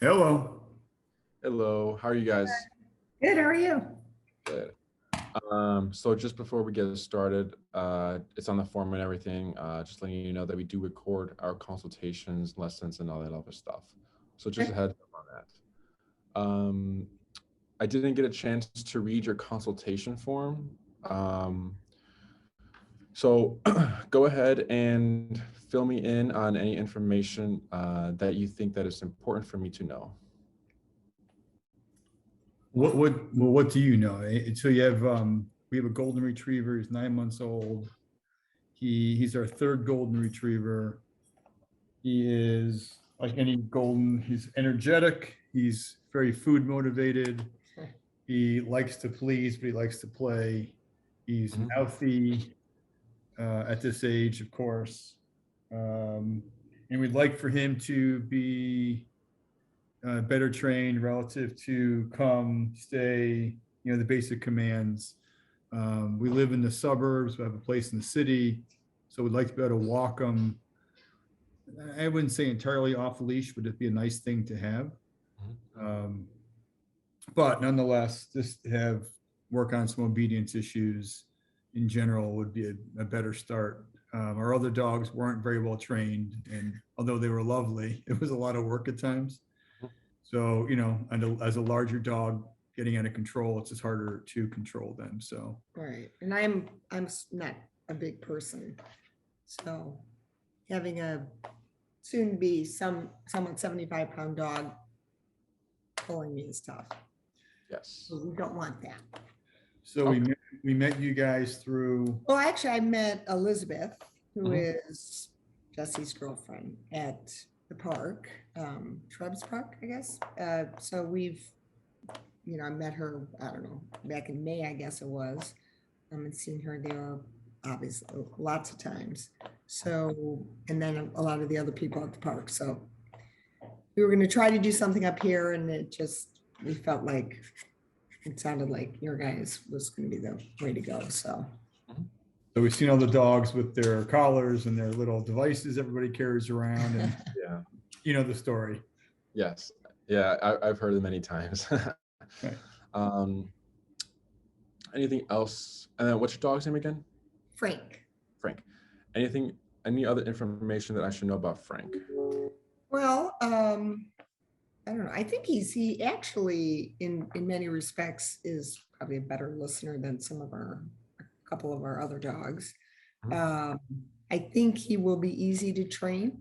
Hello. Hello, how are you guys? Good, how are you? Good. So just before we get started, it's on the form and everything, just letting you know that we do record our consultations, lessons, and all that other stuff. So just a heads up on that. I didn't get a chance to read your consultation form. So go ahead and fill me in on any information that you think that is important for me to know. What do you know? So you have we have a golden retriever. He's 9 months old. He's our third golden retriever. He is like any golden. He's energetic. He's very food motivated. He likes to please, but he likes to play. He's mouthy at this age, of course, and we'd like for him to be better trained relative to come, stay, the basic commands. We live in the suburbs, we have a place in the city, so we'd like to be able to walk them. I wouldn't say entirely off the leash, but it'd be a nice thing to have. But nonetheless, just have work on some obedience issues in general would be a better start. Our other dogs weren't very well trained, and although they were lovely, it was a lot of work at times. So, and as a larger dog getting out of control, it's just harder to control them. So, Right. And I'm not a big person. So having a soon be somewhat 75-pound dog pulling me is tough. Yes. So we don't want that. So we met you guys through. Well, actually, I met Elizabeth, who is Jesse's girlfriend, at the park, Shrubs Park, I guess. So we've, I met her, I don't know, back in May, I guess it was. And seen her there obviously lots of times. So, and then a lot of the other people at the park. So we were going to try to do something up here, and we felt like it sounded like your guys was going to be the way to go. So we've seen all the dogs with their collars and their little devices everybody carries around, and Yeah. You know the story. Yes. Yeah, I've heard it many times. Right. Anything else? And then what's your dog's name again? Frank. Frank. Any other information that I should know about Frank? Well, I don't know. I think he actually in many respects is probably a better listener than a couple of our other dogs. I think he will be easy to train.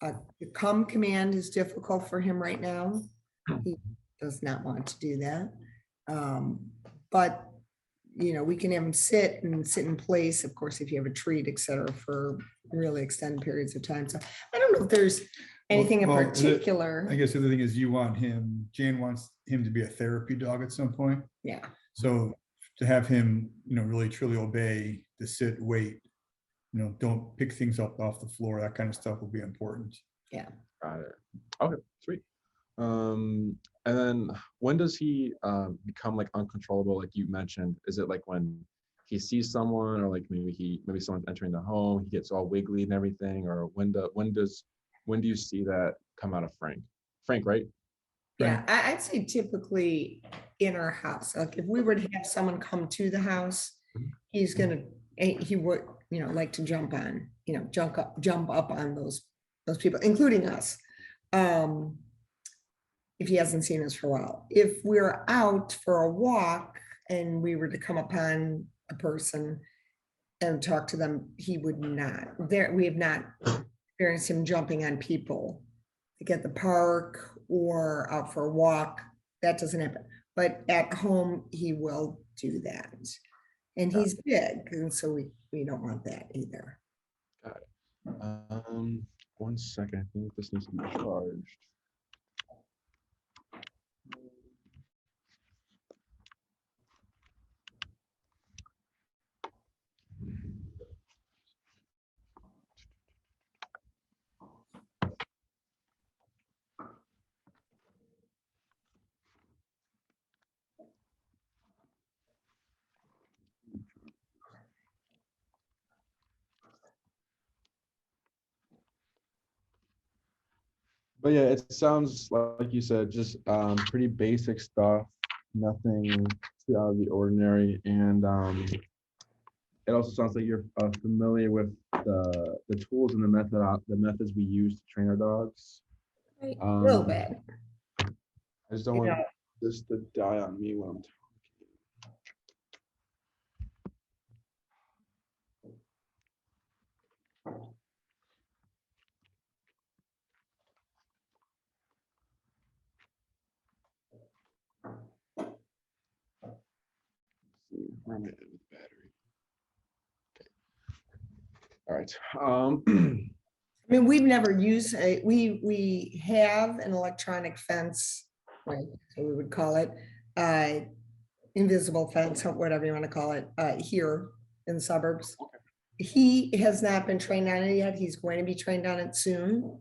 The come command is difficult for him right now. He does not want to do that. But we can have him sit in place, of course, if you have a treat, et cetera, for really extended periods of time. So I don't know if there's anything in particular. I guess the other thing is Jan wants him to be a therapy dog at some point. Yeah. So to have him, really truly obey the sit, wait, don't pick things up off the floor, that kind of stuff will be important. Yeah. Got it. Okay, sweet. And then when does he become like uncontrollable, like you mentioned? Is it like when he sees someone, or like maybe someone's entering the home, he gets all wiggly and everything, or when do you see that come out of Frank? Frank, right? Yeah, I'd say typically in our house, like if we were to have someone come to the house, he would, like to jump up on those people, including us. If he hasn't seen us for a while. If we're out for a walk and we were to come upon a person and talk to them, he would not. We have not experienced him jumping on people, like at the park or out for a walk. That doesn't happen. But at home, he will do that. And he's big, and so we don't want that either. Got it. 1 second. I think this needs to be charged. But yeah, it sounds like you said, just pretty basic stuff, nothing too out of the ordinary. And it also sounds like you're familiar with the tools and the methods we use to train our dogs. Right. A little Um, bit. I just don't You want know, this to die on me when I'm talking. See, where am I at with battery? All right. I mean, we've never used we have an electronic fence, right? So we would call it invisible fence, or whatever you want to call it, here in the suburbs. He has not been trained on it yet. He's going to be trained on it soon.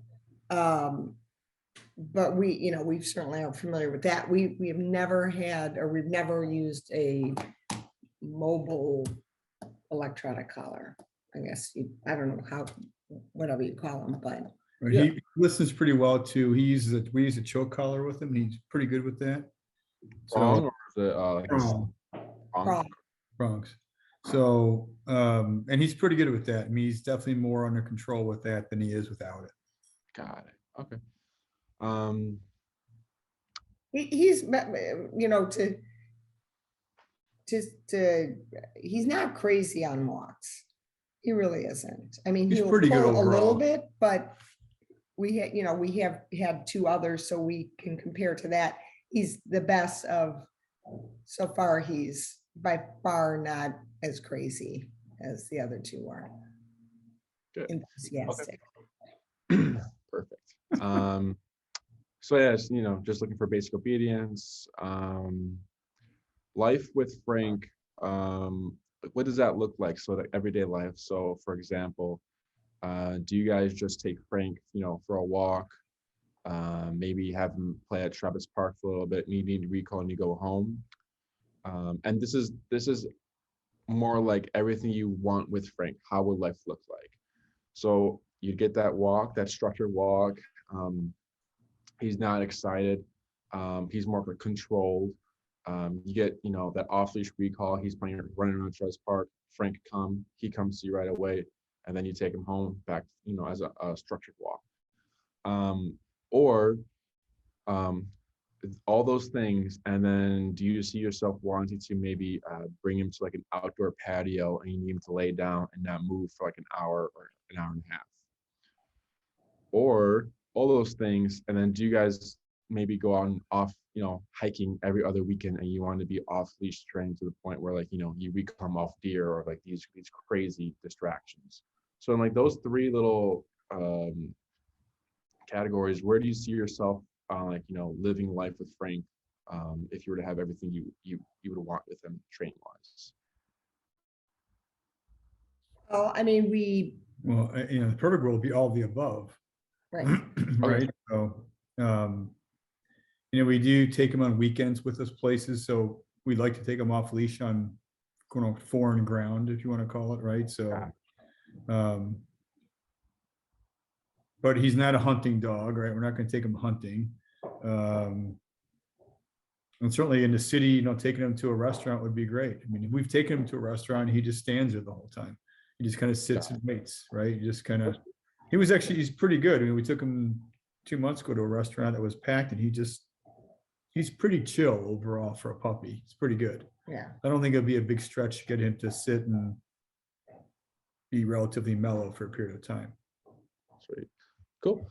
But we certainly are familiar with that. We have never had, or we've never used a mobile electronic collar. I guess I don't know how, whatever you call them, but Right, Yeah. he listens pretty well too. We use a choke collar with him. He's pretty good with that. Prong, So or is it like a prong, prong? prong. prongs. So and he's pretty good with that. I mean, he's definitely more under control with that than he is without it. Got it. Okay. Um, He's to he's not crazy on walks. He really isn't. I mean, He's he'll pretty good pull a little overall. bit, but we have had two others, so we can compare to that. He's the best of so far. He's by far not as crazy as the other two are. Good. Enthusiastic. Perfect. So yes, just looking for basic obedience. Life with Frank. What does that look like? So like everyday life. So for example, do you guys just take Frank, for a walk? Maybe have him play at Travis Park for a little bit, and you need to recall and you go home. And this is more like everything you want with Frank. How would life look like? So you get that walk, that structured walk. He's not excited. He's more controlled. You get, that off-leash recall. He's playing, running around Travis Park. Frank he comes to you right away, and then you take him home back, as a structured walk. Or all those things, and then do you see yourself wanting to maybe bring him to like an outdoor patio, and you need him to lay down and not move for like an hour or an hour and a half? Or all those things, and then do you guys maybe go on off, hiking every other weekend, and you want to be off leash trained to the point where like, you become off deer or like these crazy distractions? So in like those three little categories, where do you see yourself living life with Frank, if you were to have everything you would want with him training wise? Well, I mean, Well, the perfect world would be all of the above. right. Right. So we do take him on weekends with us places. So we'd like to take him off leash on foreign ground, if you want to call it, right? So but he's not a hunting dog, right? We're not going to take him hunting. And certainly in the city, taking him to a restaurant would be great. I mean, if we've taken him to a restaurant, he just stands there the whole time. He just kind of sits and waits, right? He's pretty good. I mean, we took him 2 months ago to a restaurant that was packed, and he's pretty chill overall for a puppy. It's pretty good. Yeah. I don't think it'd be a big stretch to get him to sit and be relatively mellow for a period of time. Sweet. Cool.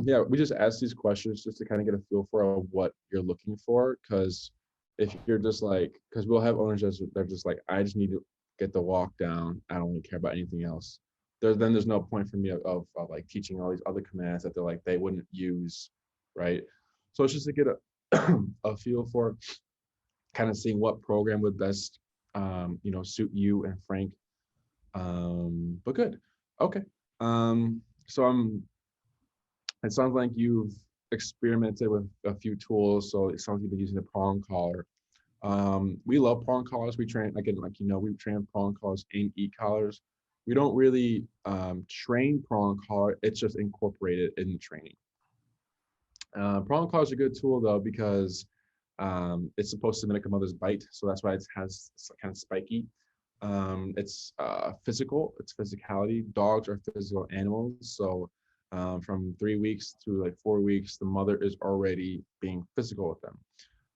Yeah, we just ask these questions just to kind of get a feel for what you're looking for. Because if you're just like, because we'll have owners they're just like, I just need to get the walk down. I don't really care about anything else. There's no point for me of like teaching all these other commands that they wouldn't use, right? So it's just to get a feel for kind of seeing what program would best suit you and Frank. But good. Okay. So it sounds like you've experimented with a few tools. So it sounds like you've been using a prong collar. We love prong collars. We train, again, we train prong collars and e-collars. We don't really train prong collar. It's just incorporated in the training. Prong collar is a good tool though because it's supposed to mimic a mother's bite, so that's why it's kind of spiky. It's physical, it's physicality. Dogs are physical animals, so from 3 weeks to like 4 weeks, the mother is already being physical with them.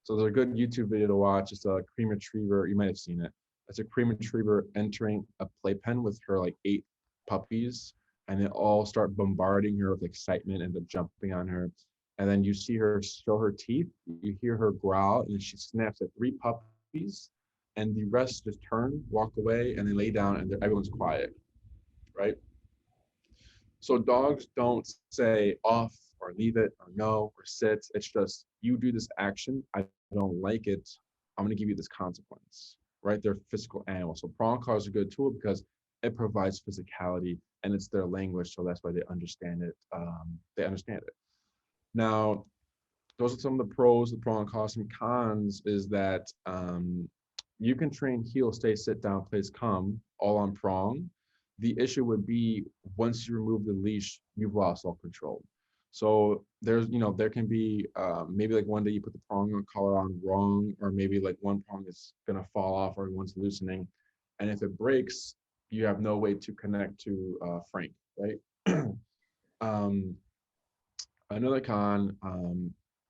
So there's a good YouTube video to watch. It's a cream retriever. You might have seen it. It's a cream retriever entering a playpen with her like 8 puppies, and they all start bombarding her with excitement and they're jumping on her. And then you see her show her teeth. You hear her growl, and she snaps at 3 puppies, and the rest just turn, walk away, and they lay down, and everyone's quiet, right? So dogs don't say off or leave it or no or sit. It's just you do this action. I don't like it. I'm going to give you this consequence, right? They're physical animals. So prong collar is a good tool because it provides physicality and it's their language. So that's why they understand it. They understand it. Now, those are some of the pros, the pros and cons. Some cons is that you can train heel, stay, sit down, place, come, all on prong. The issue would be once you remove the leash, you've lost all control. So there's, there can be maybe like one day you put the prong on collar on wrong, or maybe like one prong is gonna fall off or one's loosening, and if it breaks, you have no way to connect to Frank, right? um, Another con,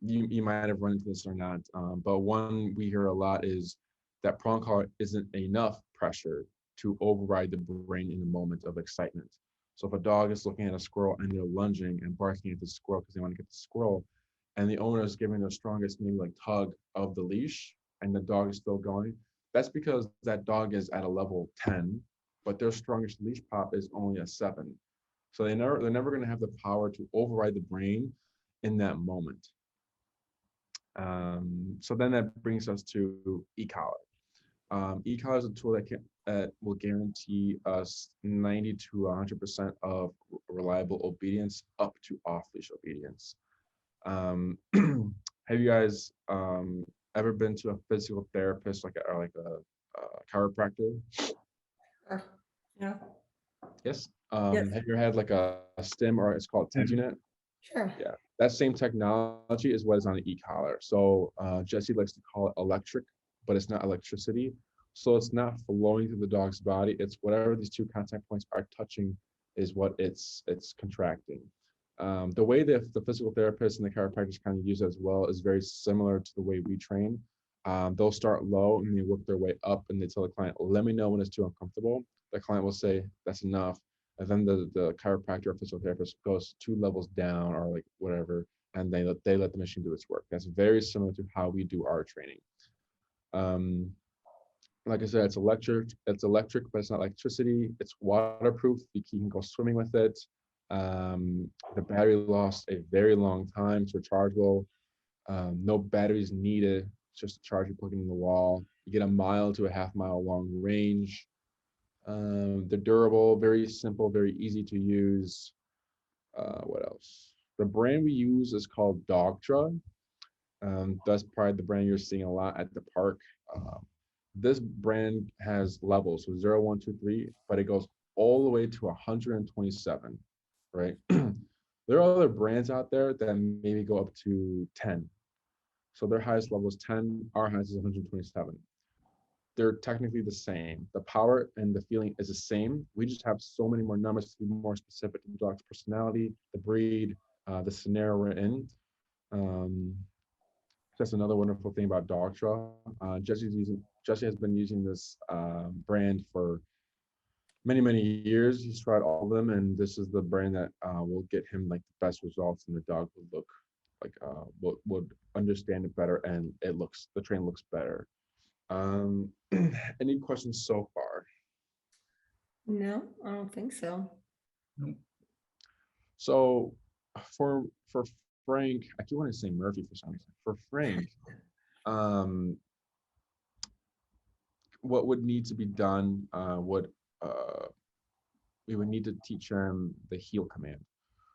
you might have run into this or not, but one we hear a lot is that prong collar isn't enough pressure to override the brain in the moment of excitement. So if a dog is looking at a squirrel and they're lunging and barking at the squirrel because they want to get the squirrel, and the owner is giving their strongest maybe like tug of the leash, and the dog is still going, that's because that dog is at a level 10, but their strongest leash pop is only a 7. So they're never going to have the power to override the brain in that moment. So then that brings us to e-collar. E-collar is a tool that will guarantee us 90 to 100% of reliable obedience up to off-leash obedience. Have you guys ever been to a physical therapist, like a chiropractor? Yeah. Yes. Yes. Have you ever had like a stim, or it's called TENS unit? Sure. Yeah, that same technology is what is on the e-collar. So Jesse likes to call it electric, but it's not electricity. So it's not flowing through the dog's body. It's whatever these 2 contact points are touching is what it's contracting. The way that the physical therapist and the chiropractors kind of use it as well is very similar to the way we train. They'll start low and they work their way up, and they tell the client, let me know when it's too uncomfortable. The client will say, that's enough. And then the chiropractor or physical therapist goes 2 levels down or like whatever, and they let the machine do its work. That's very similar to how we do our training. Like I said, it's electric, but it's not electricity. It's waterproof. You can go swimming with it. The battery lasts a very long time. It's rechargeable. No batteries needed. It's just a charger plugging in the wall. You get a mile to a half-mile long range. They're durable, very simple, very easy to use. What else? The brand we use is called Dogtra. That's probably the brand you're seeing a lot at the park. This brand has levels, so 0, 1, 2, 3, but it goes all the way to 127, right? There are other brands out there that maybe go up to 10. So their highest level is 10, our highest is 127. They're technically the same. The power and the feeling is the same. We just have so many more numbers to be more specific to the dog's personality, the breed, the scenario we're in. That's another wonderful thing about Dogtra. Jesse has been using this brand for many, many years. He's tried all of them, and this is the brand that will get him like the best results, and the dog will look like would understand it better, and the train looks better. Any questions so far? No, I don't think so. Nope. So for Frank, I keep wanting to say Murphy for some reason. For Frank, what would need to be done we would need to teach him the heel command.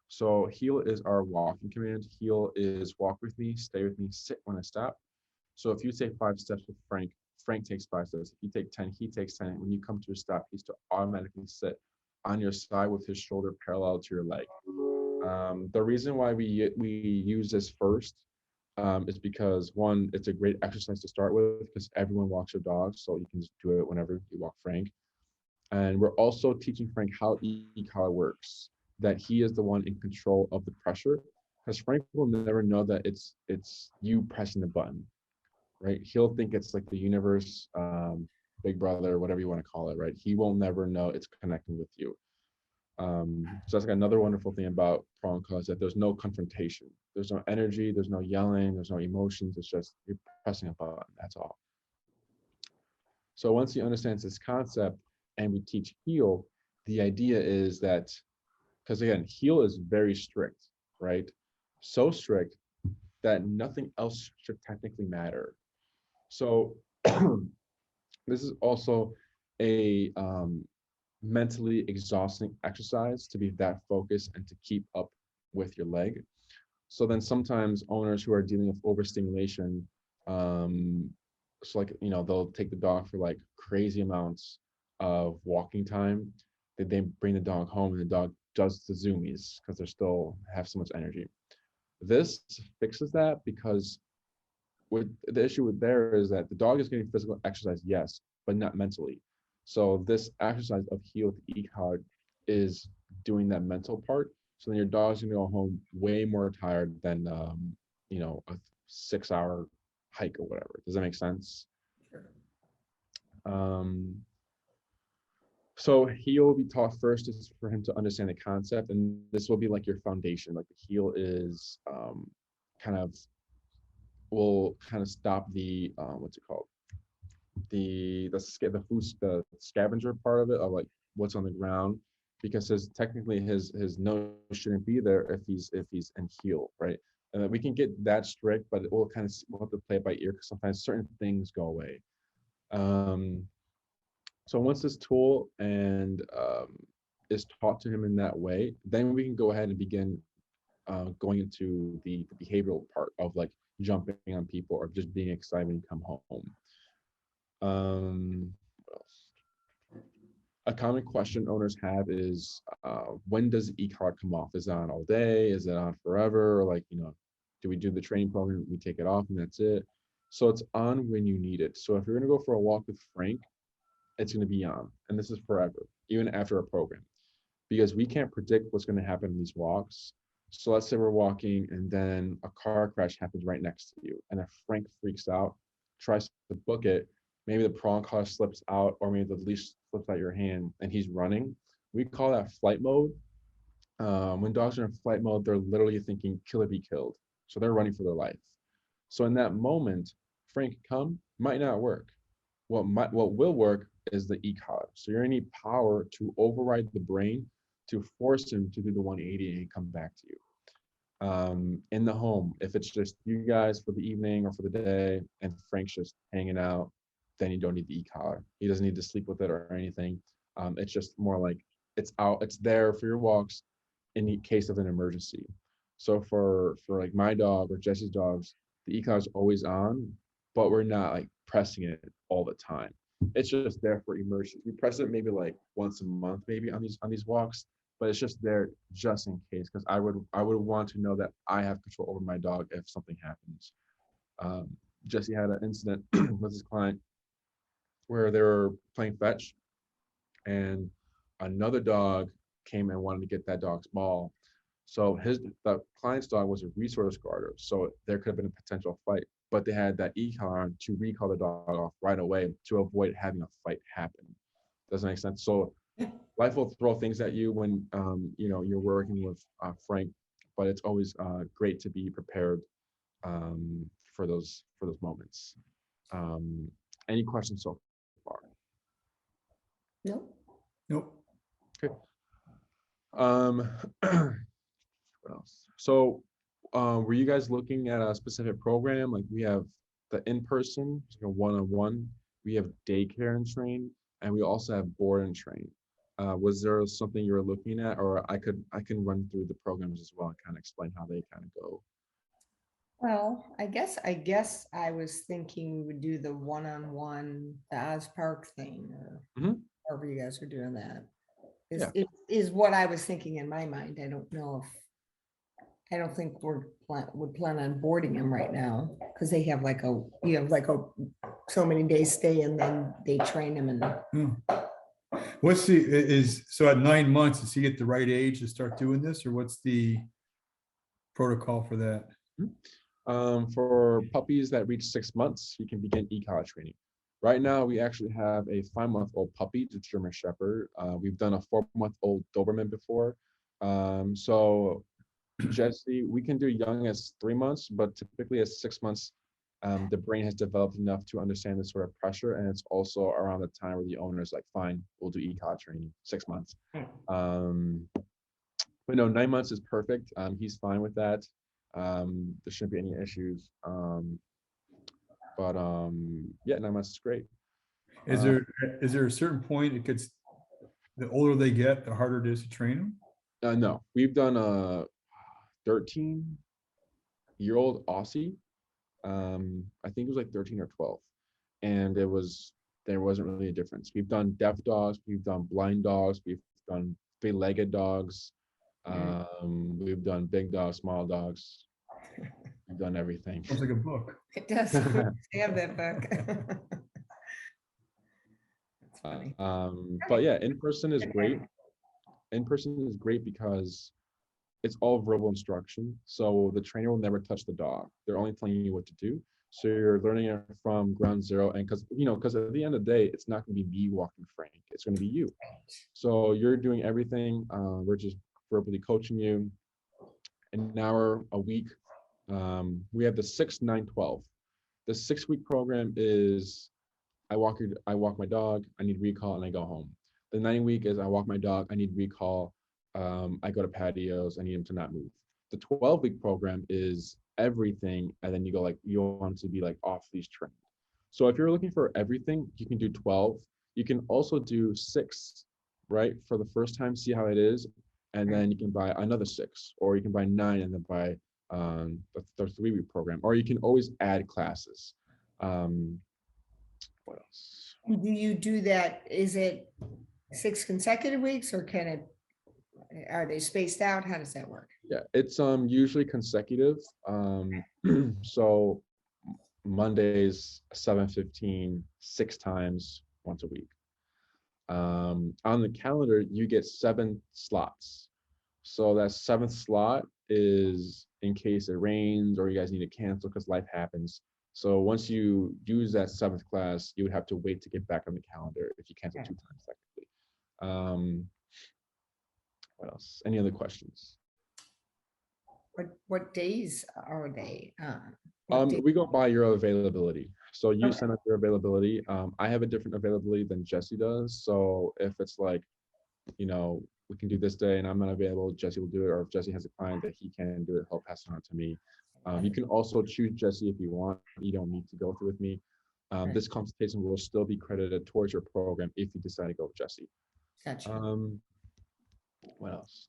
So heel is our walking command. Heel is walk with me, stay with me, sit when I stop. So if you take 5 steps with Frank, Frank takes 5 steps. If you take 10, he takes 10. When you come to a stop, he's to automatically sit on your side with his shoulder parallel to your leg. The reason why we use this first is because one, it's a great exercise to start with because everyone walks their dog, so you can just do it whenever you walk Frank. And we're also teaching Frank how e-collar works, that he is the one in control of the pressure, because Frank will never know that it's you pressing the button, right? He'll think it's like the universe, Big Brother, whatever you want to call it, right? He will never know it's connecting with you. So that's like another wonderful thing about Bronco is that there's no confrontation. There's no energy, there's no yelling, there's no emotions. It's just you're pressing a button, that's all. So once he understands this concept and we teach heel, the idea is that, because again, heel is very strict, right? So strict that nothing else should technically matter. So this is also a mentally exhausting exercise to be that focused and to keep up with your leg. So then sometimes owners who are dealing with overstimulation, so like, they'll take the dog for like crazy amounts of walking time. They bring the dog home and the dog does the zoomies because they're still have so much energy. This fixes that because with the issue with there is that the dog is getting physical exercise, yes, but not mentally. So this exercise of heel with the e-collar is doing that mental part. So then your dog's gonna go home way more tired than a 6-hour hike or whatever. Does that make sense? Sure. So heel will be taught first is for him to understand the concept, and this will be like your foundation. Like the heel is kind of will kind of stop the what's it called, the scavenger part of it, of like what's on the ground, because technically his nose shouldn't be there if he's in heel, right? And we can get that strict, but it will we'll have to play it by ear because sometimes certain things go away. So once this tool and is taught to him in that way, then we can go ahead and begin going into the behavioral part of like jumping on people or just being excited when you come home. What else? A common question owners have is, when does the e-collar come off? Is it on all day? Is it on forever? Or like, do we do the training program, we take it off and that's it? So it's on when you need it. So if you're gonna go for a walk with Frank, it's gonna be on, and this is forever, even after a program, because we can't predict what's gonna happen in these walks. So let's say we're walking and then a car crash happens right next to you, and if Frank freaks out, tries to book it, maybe the prong collar slips out, or maybe the leash slips out your hand and he's running. We call that flight mode. When dogs are in flight mode, they're literally thinking kill or be killed. So they're running for their life. So in that moment, Frank come might not work. What will work is the e-collar. So you're gonna need power to override the brain to force him to do the 180 and come back to you. In the home, if it's just you guys for the evening or for the day and Frank's just hanging out, then you don't need the e-collar. He doesn't need to sleep with it or anything. It's just more like it's there for your walks in the case of an emergency. So for like my dog or Jesse's dogs, the e-collar is always on, but we're not like pressing it all the time. It's just there for emergency. We press it maybe like once a month, maybe on these walks, but it's just there just in case, because I would want to know that I have control over my dog if something happens. Jesse had an incident with his client where they were playing fetch, and another dog came and wanted to get that dog's ball. So the client's dog was a resource guarder, so there could have been a potential fight, but they had that e-collar on to recall the dog off right away to avoid having a fight happen. Does that make sense? So life will throw things at you when you're working with Frank, but it's always great to be prepared for those moments. Any questions so far? No. Nope. Okay. What else? So, were you guys looking at a specific program? Like we have the in-person, one-on-one. We have daycare and train, and we also have board and train. Was there something you were looking at, or I can run through the programs as well and kind of explain how they kind of go. Well, I guess I was thinking we would do the one-on-one, the Oz Park thing, or however you guys are doing that. Yeah. Is what I was thinking in my mind. I don't know if I don't think would plan on boarding him right now, because they have like so many days stay and then they train him and Hmm. What's so at 9 months, does he get the right age to start doing this, or what's the protocol for that? For puppies that reach 6 months, you can begin e-collar training. Right now, we actually have a 5-month-old puppy, the German Shepherd. We've done a 4-month-old Doberman before. So Jesse, we can do young as 3 months, but typically at 6 months, the brain has developed enough to understand this sort of pressure, and it's also around the time where the owner is like, fine, we'll do e-collar training, 6 months. But no, 9 months is perfect. He's fine with that. There shouldn't be any issues. Yeah, 9 months is great. Is there a certain point it gets, the older they get, the harder it is to train them? No, we've done a 13-year-old Aussie. I think it was like 13 or 12, and there wasn't really a difference. We've done deaf dogs, we've done blind dogs, we've done three-legged dogs, we've done big dogs, small dogs. We've done everything. Sounds like a book. it does have that book. That's funny. But yeah, in person is great. In person is great because it's all verbal instruction. So the trainer will never touch the dog. They're only telling you what to do. So you're learning it from ground zero. And because at the end of the day, it's not going to be me walking Frank. It's going to be you. So you're doing everything. We're just verbally coaching you. An hour a week. We have the 6, 9, 12. The 6-week program is I walk my dog, I need recall, and I go home. The 9-week is I walk my dog, I need recall, I go to patios, I need him to not move. The 12-week program is everything, and then you want to be like off leash trained. So if you're looking for everything, you can do 12. You can also do 6, right, for the first time, see how it is, and then you can buy another 6, or you can buy 9 and then buy the 3-week program, or you can always add classes. What else? Do you do that? Is it 6 consecutive weeks, or are they spaced out? How does that work? Yeah, it's usually consecutive. So Mondays 7:15, 6 times once a week. On the calendar, you get 7 slots. So that 7th slot is in case it rains or you guys need to cancel because life happens. So once you use that 7th class, you would have to wait to get back on the calendar if you cancel 2 times technically. What else? Any other questions? What days are they? We go by your availability. So you Okay. send us your availability. I have a different availability than Jesse does. So if it's like, we can do this day and I'm not available, Jesse will do it. Or if Jesse has a client that he can do it, he'll pass it on to me. You can also choose Jesse if you want. You don't need to go through with me. This consultation will still be credited towards your program if you decide to go with Jesse. Gotcha. What else?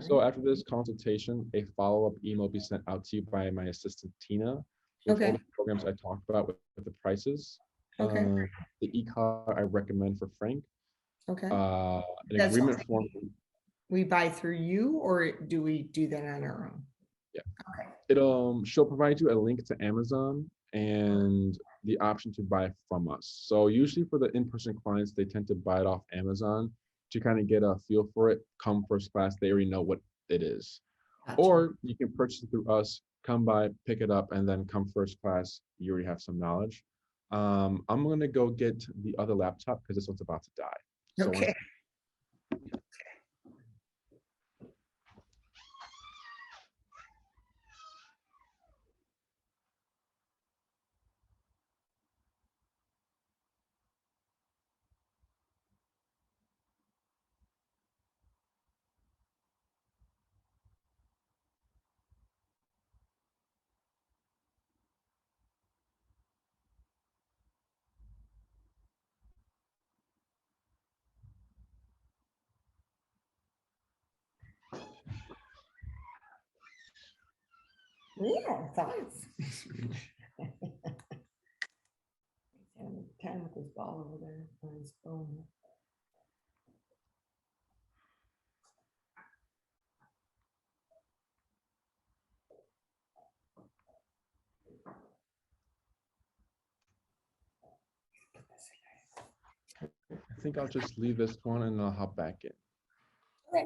So after this consultation, a follow-up email will be sent out to you by my assistant, Tina, with all the programs I talked about with the prices. Okay. The e-collar I recommend for Frank. Okay. An That's agreement something form. we buy through you, or do we do that on our own? Yeah. Okay. She'll provide you a link to Amazon and the option to buy from us. So usually for the in-person clients, they tend to buy it off Amazon to kind of get a feel for it. Come first class, they already know what it is. Gotcha. Or you can purchase it through us, come by, pick it up, and then come first class, you already have some knowledge. I'm gonna go get the other laptop because this one's about to die. So Okay. Yeah, thoughts. Time with his ball over there on his phone. I think I'll just leave this one and I'll hop back in. Okay.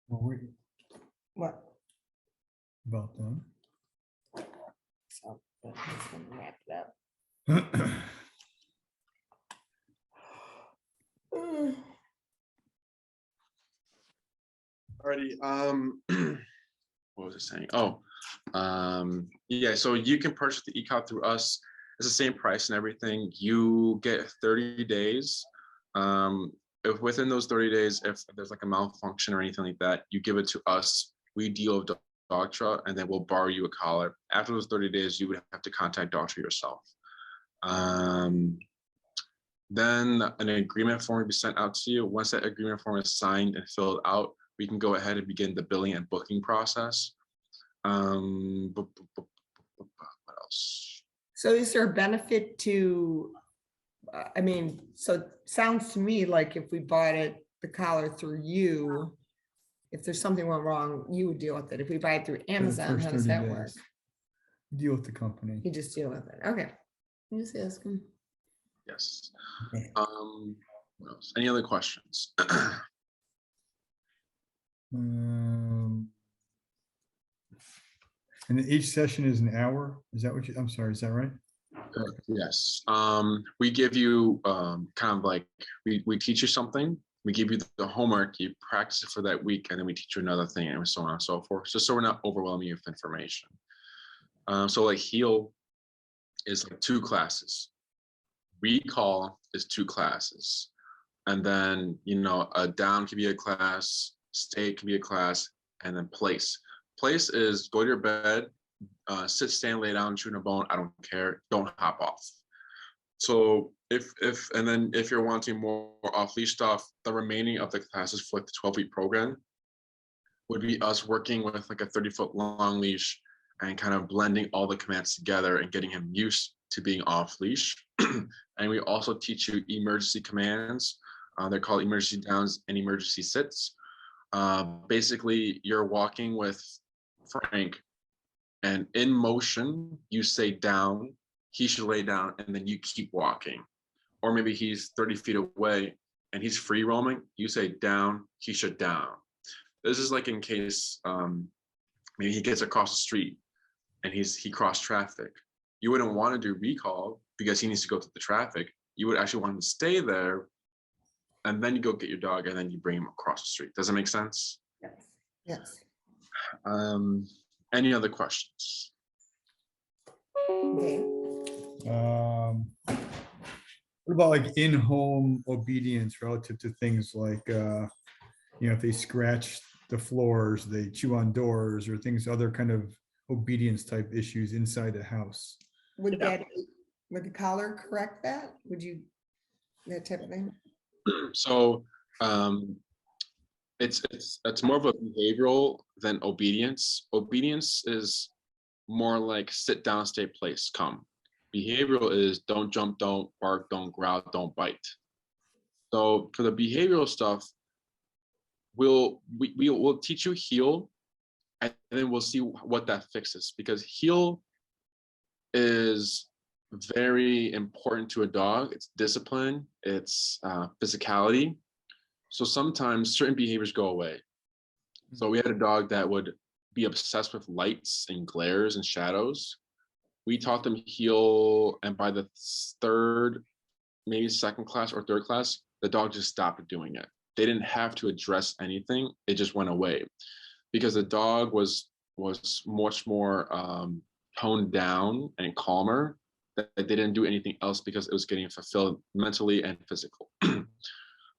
Well, we What? about done. So I'm just gonna wrap it up. Alrighty. What was I saying? Oh, yeah. So you can purchase the e-cop through us. It's the same price and everything. You get 30 days. If within those 30 days, if there's like a malfunction or anything like that, you give it to us. We deal with Dogtra, and then we'll borrow you a collar. After those 30 days, you would have to contact Dogtra yourself. Then an agreement form will be sent out to you. Once that agreement form is signed and filled out, we can go ahead and begin the billing and booking process. What else? So is there a benefit to, I mean, so it sounds to me like if we bought it, the collar through you, if there's something went wrong, you would deal with it. If we buy it through For the Amazon, first how does 30 that work? days. Deal with the company. You just deal with it. Okay. I'm just asking. Yes. Okay. What else? Any other questions? And each session is an hour? Is that what you, I'm sorry, is that right? Yes. We give you kind of like we teach you something. We give you the homework. You practice it for that week, and then we teach you another thing, and so on and so forth. Just so we're not overwhelming you with information. So like heal is like 2 classes. Recall is 2 classes, and then a down can be a class, stay can be a class, and then place. Place is go to your bed, sit, stand, lay down, chew a bone. I don't care. Don't hop off. So if you're wanting more off leash stuff, the remaining of the classes for like the 12-week program would be us working with like a 30-foot long leash and kind of blending all the commands together and getting him used to being off leash. And we also teach you emergency commands. They're called emergency downs and emergency sits. Basically, you're walking with Frank, and in motion, you say down, he should lay down, and then you keep walking. Or maybe he's 30 feet away and he's free roaming, you say down, he should down. This is like in case maybe he gets across the street and he crossed traffic. You wouldn't want to do recall because he needs to go through the traffic. You would actually want him to stay there, and then you go get your dog, and then you bring him across the street. Does that make sense? Yes. Yes. Any other questions? Okay. What about like in-home obedience relative to things like, if they scratch the floors, they chew on doors, or things, other kind of obedience type issues inside the house? Would the collar correct that? Would you, that type of thing? So it's more of a behavioral than obedience. Obedience is more like sit down, stay place, come. Behavioral is don't jump, don't bark, don't growl, don't bite. So for the behavioral stuff, we'll teach you heal, and then we'll see what that fixes, because heal is very important to a dog. It's discipline, it's physicality. So sometimes certain behaviors go away. So we had a dog that would be obsessed with lights and glares and shadows. We taught them heal, and by the 3rd, maybe 2nd class or 3rd class, the dog just stopped doing it. They didn't have to address anything. It just went away because the dog was much more toned down and calmer. That they didn't do anything else because it was getting fulfilled mentally and physical.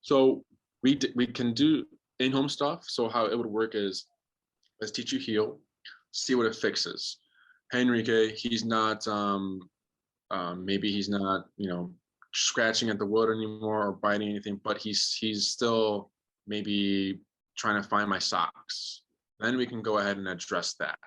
So we can do in-home stuff. So how it would work is, let's teach you heal, see what it fixes. Hey, Enrique, he's not maybe he's not scratching at the wood anymore or biting anything, but he's still maybe trying to find my socks. Then we can go ahead and address that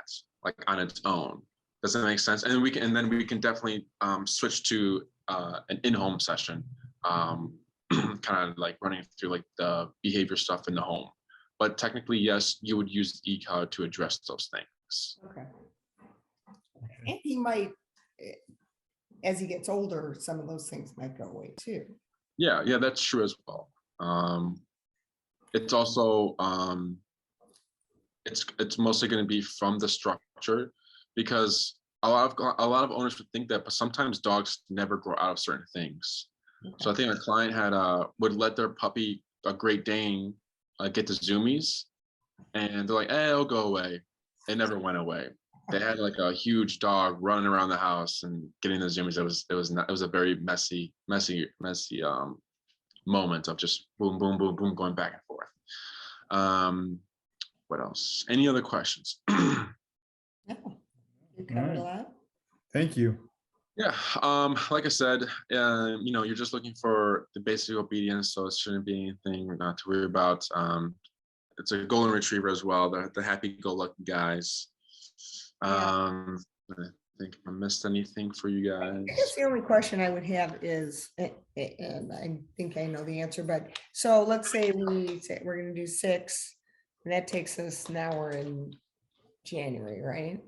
like on its own. Does that make sense? And then we can definitely switch to an in-home session, kind of like running through like the behavior stuff in the home. but technically, yes, you would use the e-collar to address those things. Okay. And he might, as he gets older, some of those things might go away too. Yeah, that's true as well. It's also it's mostly going to be from the structure, because a lot of owners would think that, but sometimes dogs never grow out of certain things. Okay. So I think a client had would let their puppy, a Great Dane, get the zoomies, and they're like, "Hey, it'll go away." It never went away. They had like a huge dog running around the house and getting the zoomies. It was a very messy moment of just boom, boom, boom, boom, going back and forth. What else? Any other questions? No, you covered a Alright. lot. Thank you. Yeah, like I said, you're just looking for the basic obedience, so it shouldn't be anything not to worry about. It's a golden retriever as well, the happy-go-lucky guys. I think I missed anything for you guys. I guess the only question I would have is, and I think I know the answer, but so let's say we're gonna do 6, and that takes us, now we're in January, right?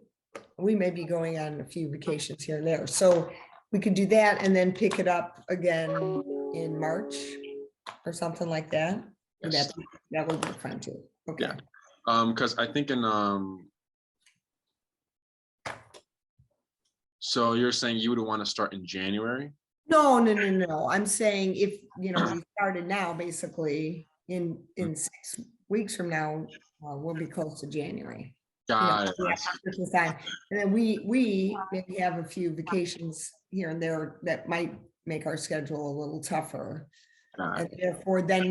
We may be going on a few vacations here and there, so we could do that and then pick it up again in March or something like that. And Yes. that would be fun too. Okay. Yeah. Because I think so you're saying you would want to start in January? No. I'm saying if, we started now, basically in 6 weeks from now, we'll be close to January. Got it. Yeah, Christmas time. And then we maybe have a few vacations here and there that might make our schedule a little tougher. Got And it. therefore, then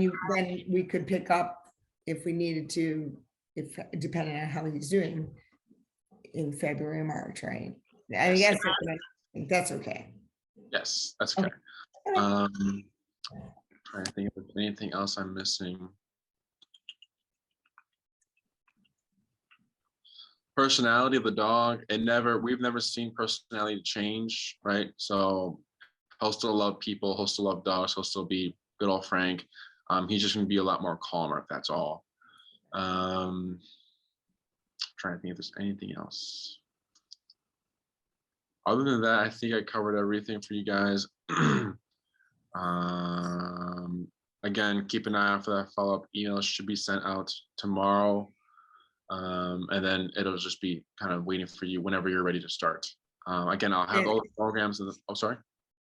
we could pick up if we needed to, if depending on how he's doing in February, March, right? I guess that's okay. Yes, that's Okay. okay. Trying to think if there's anything else I'm missing. Personality of the dog, we've never seen personality change, right? So he'll still love people, he'll still love dogs, he'll still be good old Frank. He's just gonna be a lot more calmer, if that's all. Trying to think if there's anything else. Other than that, I think I covered everything for you guys. Again, keep an eye out for that follow-up email. It should be sent out tomorrow. And then it'll just be kind of waiting for you whenever you're ready to start. Again, I'll have all the programs. Oh, sorry.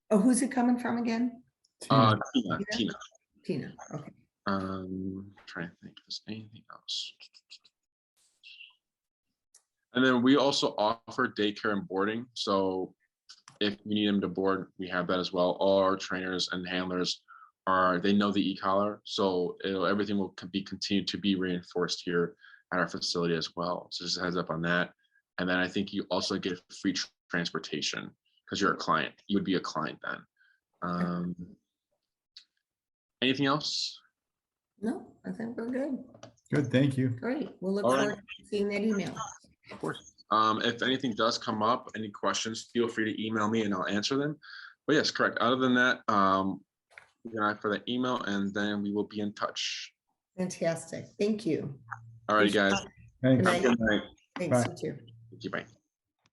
Oh, who's it coming from again? Tina. Tina. Okay. Trying to think if there's anything else. And then we also offer daycare and boarding. So if you need them to board, we have that as well. All our trainers and handlers they know the e-collar, so everything will be continued to be reinforced here at our facility as well. So just a heads up on that. And then I think you also get free transportation because you're a client. You would be a client then. Anything else? No, I think we're good. Good, thank you. Great. We'll look All right. forward to seeing that email. Of course. If anything does come up, any questions, feel free to email me and I'll answer them. But yes, correct. Other than that, keep an eye for the email and then we will be in touch. Fantastic. Thank you. All right, guys. Thanks. Good night. Good night. Thanks, Bye. you too. Thank you. Bye.